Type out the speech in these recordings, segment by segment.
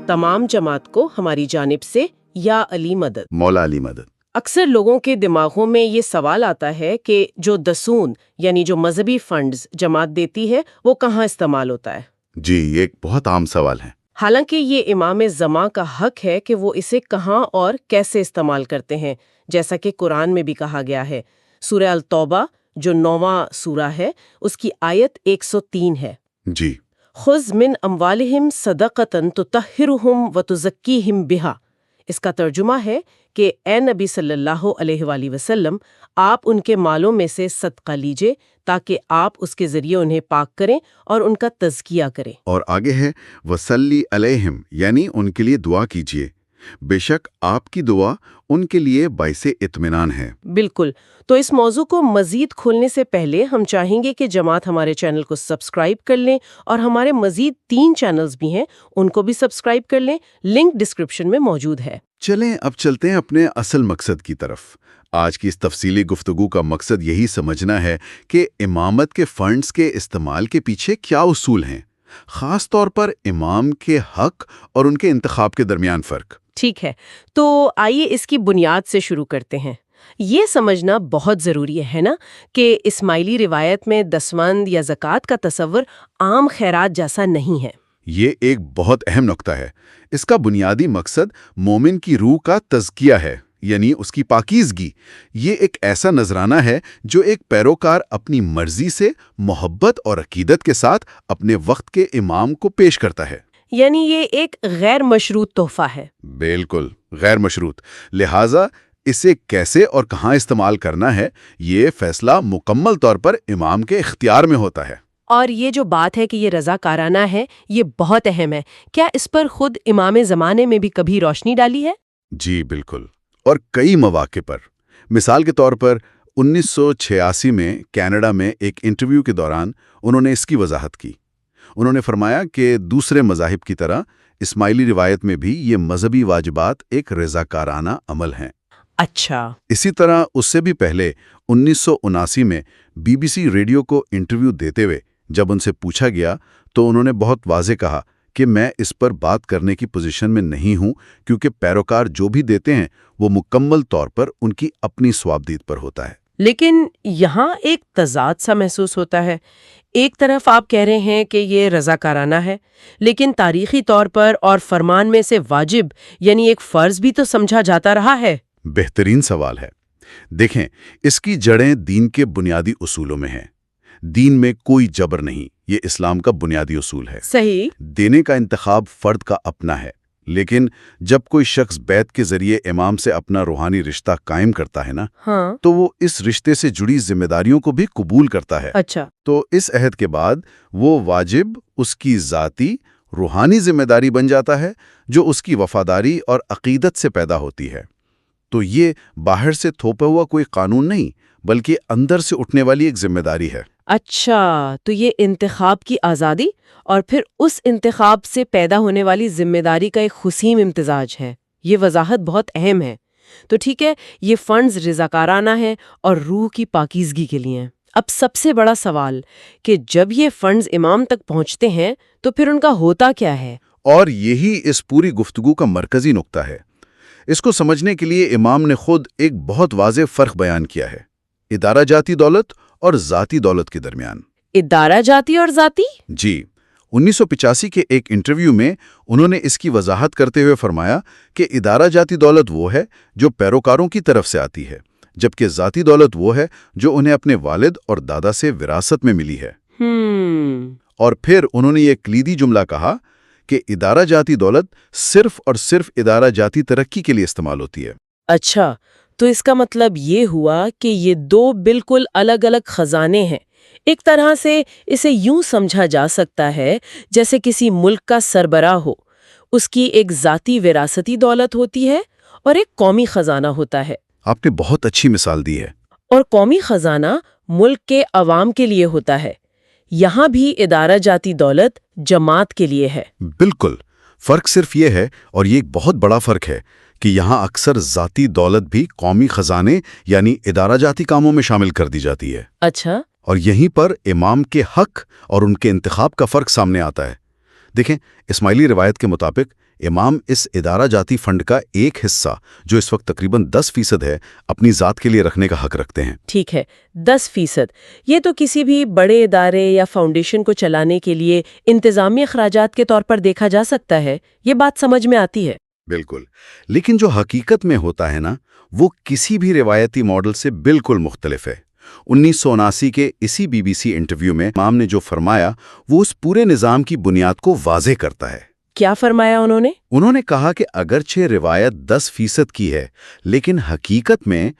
تمام جماعت کو ہماری جانب سے یا علی مدد، مولا علی مدد۔ اکثر لوگوں کے دماغوں میں یہ سوال آتا ہے کہ جو دسون یعنی جو مذہبی فنڈز جماعت دیتی ہے وہ کہاں استعمال ہوتا ہے؟ جی، یہ ایک بہت عام سوال ہے۔ حالانکہ یہ امام زماں کا حق ہے کہ وہ اسے کہاں اور کیسے استعمال کرتے ہیں، جیسا کہ قرآن میں بھی کہا گیا ہے۔ سورہ التوبہ جو 9واں سورہ ہے، اس کی آیت 103 ہے۔ جی، خذ من اموالہم صدقۃ تطہرہم وتزکیہم بہا۔ اس کا ترجمہ ہے کہ اے نبی صلی اللہ علیہ وآلہ وسلم، آپ ان کے مالوں میں سے صدقہ لیجئے تاکہ آپ اس کے ذریعے انہیں پاک کریں اور ان کا تزکیہ کریں۔ اور آگے ہے وصلی علیہم، یعنی ان کے لیے دعا کیجیے، بے شک آپ کی دعا ان کے لیے باعث اطمینان ہے۔ بالکل۔ تو اس موضوع کو مزید کھولنے سے پہلے ہم چاہیں گے کہ جماعت ہمارے چینل کو سبسکرائب کر لیں، اور ہمارے مزید 3 چینلز بھی ہیں، ان کو بھی سبسکرائب کر لیں، لنک ڈسکرپشن میں موجود ہے۔ چلیں اب چلتے ہیں اپنے اصل مقصد کی طرف۔ آج کی اس تفصیلی گفتگو کا مقصد یہی سمجھنا ہے کہ امامت کے فنڈز کے استعمال کے پیچھے کیا اصول ہیں، خاص طور پر امام کے حق اور ان کے انتخاب کے درمیان فرق۔ ٹھیک ہے، تو آئیے اس کی بنیاد سے شروع کرتے ہیں۔ یہ سمجھنا بہت ضروری ہے نا کہ اسماعیلی روایت میں دسوند یا زکوٰۃ کا تصور عام خیرات جیسا نہیں ہے۔ یہ ایک بہت اہم نقطہ ہے۔ اس کا بنیادی مقصد مومن کی روح کا تزکیہ ہے، یعنی اس کی پاکیزگی۔ یہ ایک ایسا نذرانہ ہے جو ایک پیروکار اپنی مرضی سے محبت اور عقیدت کے ساتھ اپنے وقت کے امام کو پیش کرتا ہے۔ یعنی یہ ایک غیر مشروط تحفہ ہے۔ بالکل غیر مشروط، لہٰذا اسے کیسے اور کہاں استعمال کرنا ہے یہ فیصلہ مکمل طور پر امام کے اختیار میں ہوتا ہے۔ اور یہ جو بات ہے کہ یہ رضاکارانہ ہے، یہ بہت اہم ہے۔ کیا اس پر خود امام زمانے میں بھی کبھی روشنی ڈالی ہے؟ جی بالکل، اور کئی مواقع پر۔ مثال کے طور پر 1986 میں کینیڈا میں ایک انٹرویو کے دوران انہوں نے اس کی وضاحت کی۔ انہوں نے فرمایا کہ دوسرے مذاہب کی طرح اسماعیلی روایت میں بھی یہ مذہبی واجبات ایک رضاکارانہ عمل ہیں۔ اچھا۔ اسی طرح اس سے بھی پہلے 1979 میں BBC ریڈیو کو انٹرویو دیتے ہوئے جب ان سے پوچھا گیا تو انہوں نے بہت واضح کہا کہ میں اس پر بات کرنے کی پوزیشن میں نہیں ہوں، کیونکہ پیروکار جو بھی دیتے ہیں وہ مکمل طور پر ان کی اپنی صوابدید پر ہوتا ہے۔ لیکن یہاں ایک تضاد سا محسوس ہوتا ہے۔ ایک طرف آپ کہہ رہے ہیں کہ یہ رضاکارانہ ہے، لیکن تاریخی طور پر اور فرمان میں سے واجب یعنی ایک فرض بھی تو سمجھا جاتا رہا ہے۔ بہترین سوال ہے۔ دیکھیں، اس کی جڑیں دین کے بنیادی اصولوں میں ہیں۔ دین میں کوئی جبر نہیں، یہ اسلام کا بنیادی اصول ہے۔ صحیح۔ دینے کا انتخاب فرد کا اپنا ہے، لیکن جب کوئی شخص بیعت کے ذریعے امام سے اپنا روحانی رشتہ قائم کرتا ہے نا، ہاں۔ تو وہ اس رشتے سے جڑی ذمہ داریوں کو بھی قبول کرتا ہے۔ اچھا۔ تو اس عہد کے بعد وہ واجب اس کی ذاتی روحانی ذمہ داری بن جاتا ہے، جو اس کی وفاداری اور عقیدت سے پیدا ہوتی ہے۔ تو یہ باہر سے تھوپا ہوا کوئی قانون نہیں، بلکہ اندر سے اٹھنے والی ایک ذمہ داری ہے۔ اچھا، تو یہ انتخاب کی آزادی اور پھر اس انتخاب سے پیدا ہونے والی ذمہ داری کا ایک حسین امتزاج ہے۔ یہ وضاحت بہت اہم ہے۔ تو ٹھیک ہے، یہ فنڈز رضاکارانہ ہیں اور روح کی پاکیزگی کے لیے ہیں۔ اب سب سے بڑا سوال کہ جب یہ فنڈز امام تک پہنچتے ہیں تو پھر ان کا ہوتا کیا ہے؟ اور یہی اس پوری گفتگو کا مرکزی نقطہ ہے۔ اس کو سمجھنے کے لیے امام نے خود ایک بہت واضح فرق بیان کیا ہے، ادارہ جاتی دولت اور ذاتی دولت کے درمیان۔ ادارہ جاتی اور ذاتی؟ جی، 1985 کے ایک انٹرویو میں انہوں نے اس کی وضاحت کرتے ہوئے فرمایا کہ ادارہ جاتی دولت وہ ہے جو پیروکاروں کی طرف سے آتی ہے، جبکہ ذاتی دولت وہ ہے جو انہیں اپنے والد اور دادا سے وراثت میں ملی ہے۔ اور پھر انہوں نے یہ کلیدی جملہ کہا کہ ادارہ جاتی دولت صرف اور صرف ادارہ جاتی ترقی کے لیے استعمال ہوتی ہے۔ اچھا، تو اس کا مطلب یہ ہوا کہ یہ دو بالکل الگ الگ خزانے ہیں۔ ایک طرح سے اسے یوں سمجھا جا سکتا ہے جیسے کسی ملک کا سربراہ ہو، اس کی ایک ذاتی وراثتی دولت ہوتی ہے اور ایک قومی خزانہ ہوتا ہے۔ آپ نے بہت اچھی مثال دی ہے۔ اور قومی خزانہ ملک کے عوام کے لیے ہوتا ہے۔ یہاں بھی ادارہ جاتی دولت جماعت کے لیے ہے۔ بالکل، فرق صرف یہ ہے، اور یہ ایک بہت بڑا فرق ہے، کہ یہاں اکثر ذاتی دولت بھی قومی خزانے یعنی ادارہ جاتی کاموں میں شامل کر دی جاتی ہے۔ اچھا۔ اور یہیں پر امام کے حق اور ان کے انتخاب کا فرق سامنے آتا ہے۔ دیکھیں، اسماعیلی روایت کے مطابق امام اس ادارہ جاتی فنڈ کا ایک حصہ جو اس وقت تقریباً 10% ہے اپنی ذات کے لیے رکھنے کا حق رکھتے ہیں۔ ٹھیک ہے، 10%۔ یہ تو کسی بھی بڑے ادارے یا فاؤنڈیشن کو چلانے کے لیے انتظامی اخراجات کے طور پر دیکھا جا سکتا ہے، یہ بات سمجھ میں آتی ہے۔ بالکل، لیکن جو حقیقت میں ہوتا ہے نا، وہ کسی بھی روایتی ماڈل سے بالکل مختلف ہے۔ 1979 کے اسی BBC انٹرویو میں امام نے جو فرمایا وہ اس پورے نظام کی بنیاد کو واضح کرتا ہے۔ کیا فرمایا انہوں نے؟ انہوں نے کہا کہ اگرچہ روایت 10% کی ہے، لیکن حقیقت میں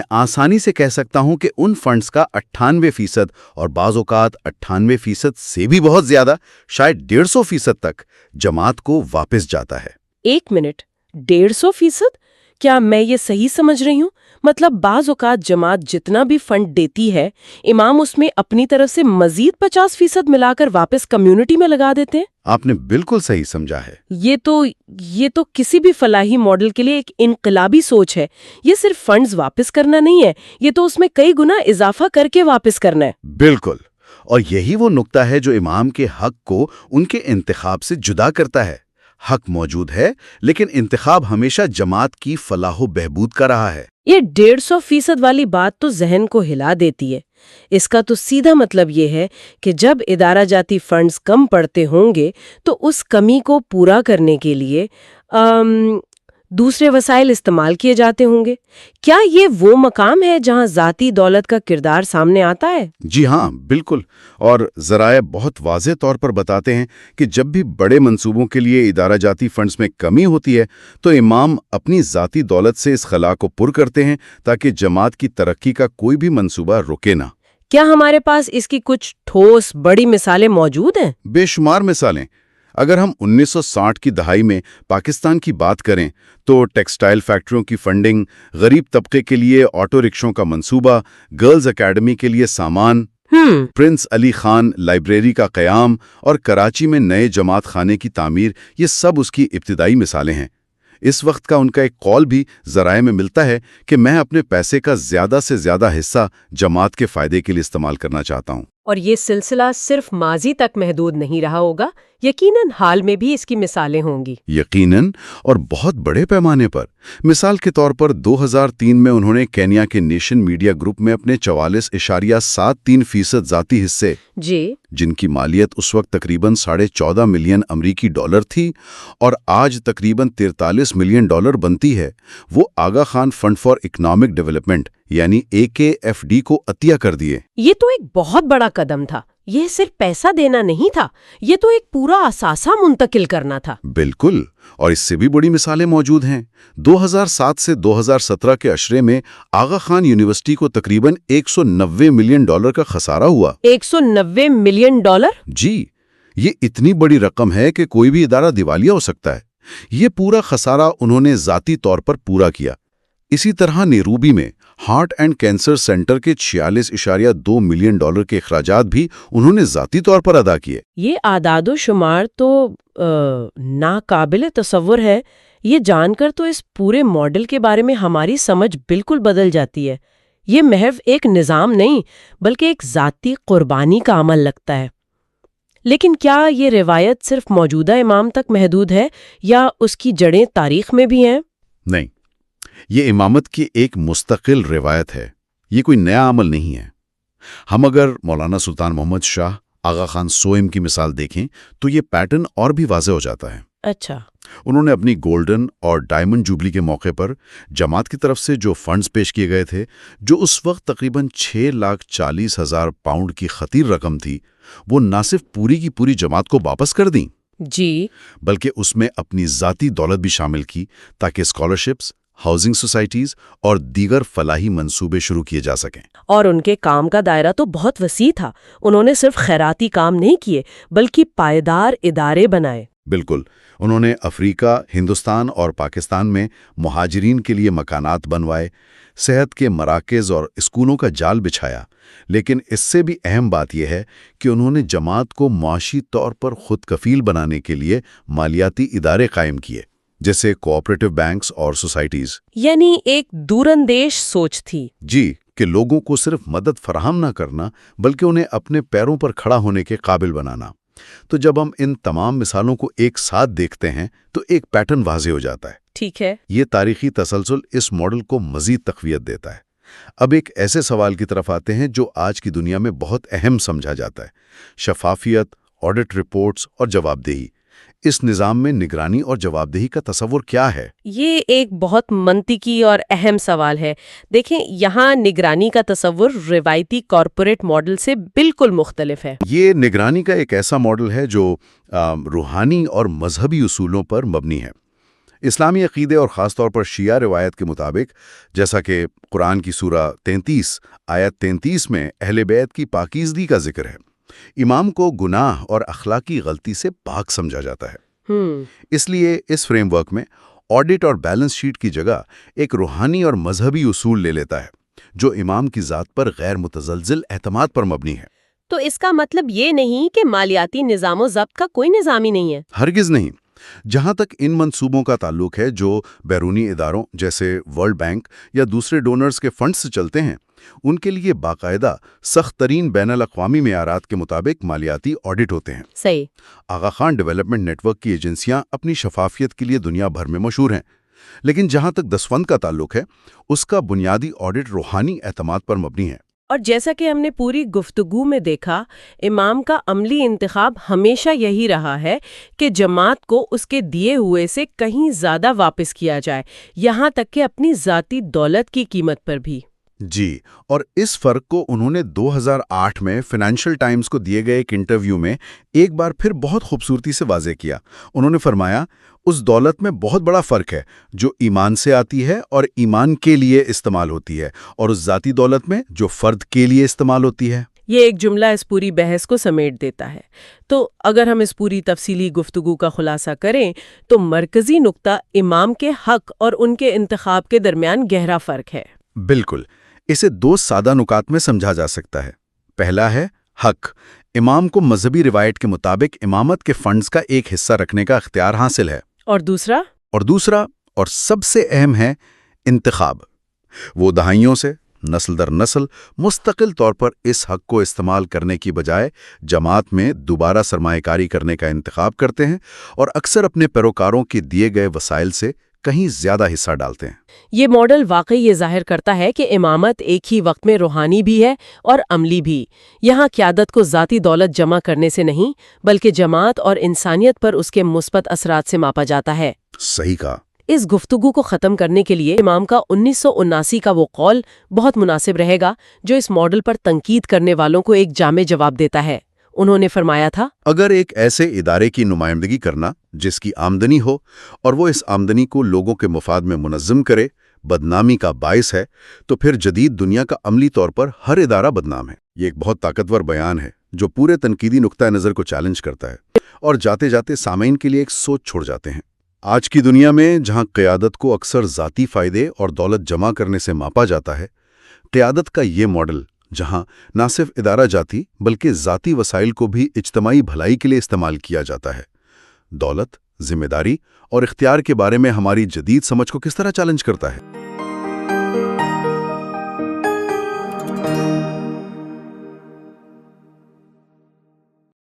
آسانی سے کہہ سکتا ہوں کہ ان فنڈز کا 98% اور بعض اوقات 98% سے بھی بہت زیادہ، شاید 150% تک جماعت کو واپس جاتا ہے۔ 1 منٹ، 150%؟ کیا میں یہ صحیح سمجھ رہی ہوں؟ مطلب بعض اوقات جماعت جتنا بھی فنڈ دیتی ہے، امام اس میں اپنی طرف سے مزید 50% ملا کر واپس کمیونٹی میں لگا دیتے ہیں؟ آپ نے بالکل صحیح سمجھا ہے۔ یہ تو کسی بھی فلاحی ماڈل کے لیے ایک انقلابی سوچ ہے۔ یہ صرف فنڈز واپس کرنا نہیں ہے، یہ تو اس میں کئی گنا اضافہ کر کے واپس کرنا ہے۔ بالکل، اور یہی وہ نقطہ ہے جو امام کے حق کو ان کے انتخاب سے جدا کرتا ہے۔ حق موجود ہے، لیکن انتخاب ہمیشہ جماعت کی فلاح و بہبود کا رہا ہے۔ یہ 150% والی بات تو ذہن کو ہلا دیتی ہے۔ اس کا تو سیدھا مطلب یہ ہے کہ جب ادارہ جاتی فنڈز کم پڑتے ہوں گے تو اس کمی کو پورا کرنے کے لیے دوسرے وسائل استعمال کیے جاتے ہوں گے۔ کیا یہ وہ مقام ہے جہاں ذاتی دولت کا کردار سامنے آتا ہے؟ جی ہاں، بالکل، اور ذرائع بہت واضح طور پر بتاتے ہیں کہ جب بھی بڑے منصوبوں کے لیے ادارہ جاتی فنڈز میں کمی ہوتی ہے تو امام اپنی ذاتی دولت سے اس خلا کو پر کرتے ہیں تاکہ جماعت کی ترقی کا کوئی بھی منصوبہ رکے نہ۔ کیا ہمارے پاس اس کی کچھ ٹھوس بڑی مثالیں موجود ہیں؟ بے شمار مثالیں۔ اگر ہم 1960 کی دہائی میں پاکستان کی بات کریں تو ٹیکسٹائل فیکٹریوں کی فنڈنگ، غریب طبقے کے لیے آٹو رکشوں کا منصوبہ، گرلز اکیڈمی کے لیے سامان، پرنس علی خان لائبریری کا قیام اور کراچی میں نئے جماعت خانے کی تعمیر، یہ سب اس کی ابتدائی مثالیں ہیں۔ اس وقت کا ان کا ایک قول بھی ذرائع میں ملتا ہے کہ میں اپنے پیسے کا زیادہ سے زیادہ حصہ جماعت کے فائدے کے لیے استعمال کرنا چاہتا ہوں۔ اور یہ سلسلہ صرف ماضی تک محدود نہیں رہا ہوگا، یقیناً حال میں بھی اس کی مثالیں ہوں گی۔ یقیناً، اور بہت بڑے پیمانے پر۔ مثال کے طور پر 2003 میں انہوں نے کینیا کے نیشن میڈیا گروپ میں اپنے 44.73% ذاتی حصے، جن کی مالیت اس وقت تقریباً $14.5 ملین امریکی ڈالر تھی اور آج تقریباً $43 ملین بنتی ہے، وہ Aga Khan fund for economic development یعنی AKFD کو عطیہ کر دیے۔ یہ تو ایک بہت بڑا قدم تھا۔ یہ صرف پیسہ دینا نہیں تھا، یہ تو ایک پورا اثاثہ منتقل کرنا تھا۔ بالکل، اور اس سے بھی بڑی مثالیں موجود ہیں۔ 2007 سے 2017 کے عشرے میں آغا خان یونیورسٹی کو تقریباً $190 ملین کا خسارہ ہوا۔ $190 ملین؟ جی، یہ اتنی بڑی رقم ہے کہ کوئی بھی ادارہ دیوالیہ ہو سکتا ہے۔ یہ پورا خسارہ انہوں نے ذاتی طور پر پورا کیا۔ اسی طرح نیروبی میں ہارٹ اینڈ کینسر سینٹر کے $46.2 ملین کے اخراجات بھی انہوں نے ذاتی طور پر ادا کیے۔ یہ اعداد و شمار تو ناقابل تصور ہے۔ یہ جان کر تو اس پورے ماڈل کے بارے میں ہماری سمجھ بالکل بدل جاتی ہے۔ یہ محض ایک نظام نہیں بلکہ ایک ذاتی قربانی کا عمل لگتا ہے۔ لیکن کیا یہ روایت صرف موجودہ امام تک محدود ہے یا اس کی جڑیں تاریخ میں بھی ہیں؟ نہیں، یہ امامت کی ایک مستقل روایت ہے۔ یہ کوئی نیا عمل نہیں ہے۔ ہم اگر مولانا سلطان محمد شاہ، آغا خان سوئم کی مثال دیکھیں تو یہ پیٹرن اور بھی واضح ہو جاتا ہے۔ اچھا۔ انہوں نے اپنی گولڈن اور ڈائمنڈ جوبلی کے موقع پر جماعت کی طرف سے جو فنڈز پیش کیے گئے تھے، جو اس وقت تقریباً £6,40,000 کی خطیر رقم تھی، وہ نہ صرف پوری کی پوری جماعت کو واپس کر دیں، جی، بلکہ اس میں اپنی ذاتی دولت بھی شامل کی تاکہ اسکالرشپس، ہاؤسنگ سوسائٹیز اور دیگر فلاحی منصوبے شروع کیے جا سکیں۔ اور ان کے کام کا دائرہ تو بہت وسیع تھا۔ انہوں نے صرف خیراتی کام نہیں کیے بلکہ پائیدار ادارے بنائے۔ بالکل، انہوں نے افریقہ، ہندوستان اور پاکستان میں مہاجرین کے لیے مکانات بنوائے، صحت کے مراکز اور اسکولوں کا جال بچھایا۔ لیکن اس سے بھی اہم بات یہ ہے کہ انہوں نے جماعت کو معاشی طور پر خود کفیل بنانے کے لیے مالیاتی ادارے قائم کیے، جیسے کوآپریٹو بینکس اور سوسائٹیز۔ یعنی ایک دوراندیش سوچ تھی۔ جی، کہ لوگوں کو صرف مدد فراہم نہ کرنا بلکہ انہیں اپنے پیروں پر کھڑا ہونے کے قابل بنانا۔ تو جب ہم ان تمام مثالوں کو ایک ساتھ دیکھتے ہیں تو ایک پیٹرن واضح ہو جاتا ہے۔ ٹھیک ہے۔ یہ تاریخی تسلسل اس ماڈل کو مزید تقویت دیتا ہے۔ اب ایک ایسے سوال کی طرف آتے ہیں جو آج کی دنیا میں بہت اہم سمجھا جاتا ہے: شفافیت، آڈٹ رپورٹس اور جواب دہی۔ اس نظام میں نگرانی اور جواب دہی کا تصور کیا ہے؟ یہ ایک بہت منطقی اور اہم سوال ہے۔ دیکھیں، یہاں نگرانی کا تصور روایتی کارپوریٹ ماڈل سے بالکل مختلف ہے۔ یہ نگرانی کا ایک ایسا ماڈل ہے جو روحانی اور مذہبی اصولوں پر مبنی ہے۔ اسلامی عقیدے اور خاص طور پر شیعہ روایت کے مطابق، جیسا کہ قرآن کی سورہ 33 آیت 33 میں اہل بیت کی پاکیزگی کا ذکر ہے، امام کو گناہ اور اخلاقی غلطی سے پاک سمجھا جاتا ہے۔ اس لیے اس فریم ورک میں آڈٹ اور بیلنس شیٹ کی جگہ ایک روحانی اور مذہبی اصول لے لیتا ہے جو امام کی ذات پر غیر متزلزل اعتماد پر مبنی ہے۔ تو اس کا مطلب یہ نہیں کہ مالیاتی نظام و ضبط کا کوئی نظام ہی نہیں ہے؟ ہرگز نہیں۔ جہاں تک ان منصوبوں کا تعلق ہے جو بیرونی اداروں جیسے ورلڈ بینک یا دوسرے ڈونرز کے فنڈز سے چلتے ہیں، ان کے لیے باقاعدہ سخت ترین بین الاقوامی معیارات کے مطابق مالیاتی آڈٹ ہوتے ہیں۔ صحیح۔ آغا خان ڈیولپمنٹ نیٹ ورک کی ایجنسیاں اپنی شفافیت کے لیے دنیا بھر میں مشہور ہیں، لیکن جہاں تک دسوند کا تعلق ہے، اس کا بنیادی آڈٹ روحانی اعتماد پر مبنی ہے۔ اور جیسا کہ ہم نے پوری گفتگو میں دیکھا، امام کا عملی انتخاب ہمیشہ یہی رہا ہے کہ جماعت کو اس کے دیے ہوئے سے کہیں زیادہ واپس کیا جائے، یہاں تک کہ اپنی ذاتی دولت کی قیمت پر بھی۔ جی، اور اس فرق کو انہوں نے 2008 میں فائنینشل ٹائمز کو دیے گئے ایک انٹرویو میں ایک بار پھر بہت خوبصورتی سے واضح کیا۔ انہوں نے فرمایا، اس دولت میں بہت بڑا فرق ہے جو ایمان سے آتی ہے اور ایمان کے لیے استعمال ہوتی ہے، اور اس ذاتی دولت میں جو فرد کے لیے استعمال ہوتی ہے۔ یہ ایک جملہ اس پوری بحث کو سمیٹ دیتا ہے۔ تو اگر ہم اس پوری تفصیلی گفتگو کا خلاصہ کریں تو مرکزی نقطہ امام کے حق اور ان کے انتخاب کے درمیان گہرا فرق ہے۔ بالکل، اسے دو سادہ نکات میں سمجھا جا سکتا ہے۔ پہلا ہے حق۔ امام کو مذہبی روایت کے مطابق امامت کے فنڈز کا ایک حصہ رکھنے کا اختیار حاصل ہے۔ اور دوسرا اور سب سے اہم ہے انتخاب۔ وہ دہائیوں سے نسل در نسل مستقل طور پر اس حق کو استعمال کرنے کی بجائے جماعت میں دوبارہ سرمایہ کاری کرنے کا انتخاب کرتے ہیں اور اکثر اپنے پیروکاروں کے دیے گئے وسائل سے کہیں زیادہ حصہ ڈالتے ہیں۔ یہ ماڈل واقعی یہ ظاہر کرتا ہے کہ امامت ایک ہی وقت میں روحانی بھی ہے اور عملی بھی۔ یہاں قیادت کو ذاتی دولت جمع کرنے سے نہیں، بلکہ جماعت اور انسانیت پر اس کے مثبت اثرات سے ماپا جاتا ہے۔ صحیح کہا۔ اس گفتگو کو ختم کرنے کے لیے امام کا 1979 کا وہ قول بہت مناسب رہے گا جو اس ماڈل پر تنقید کرنے والوں کو ایک جامع جواب دیتا ہے۔ انہوں نے فرمایا تھا، اگر ایک ایسے ادارے کی نمائندگی کرنا جس کی آمدنی ہو اور وہ اس آمدنی کو لوگوں کے مفاد میں منظم کرے بدنامی کا باعث ہے، تو پھر جدید دنیا کا عملی طور پر ہر ادارہ بدنام ہے۔ یہ ایک بہت طاقتور بیان ہے جو پورے تنقیدی نقطہ نظر کو چیلنج کرتا ہے اور جاتے جاتے سامعین کے لیے ایک سوچ چھوڑ جاتے ہیں۔ آج کی دنیا میں جہاں قیادت کو اکثر ذاتی فائدے اور دولت جمع کرنے سے ماپا جاتا ہے، قیادت کا یہ ماڈل جہاں نہ صرف ادارہ جاتی بلکہ ذاتی وسائل کو بھی اجتماعی بھلائی کے لیے استعمال کیا جاتا ہے، دولت، ذمہ داری اور اختیار کے بارے میں ہماری جدید سمجھ کو کس طرح چیلنج کرتا ہے؟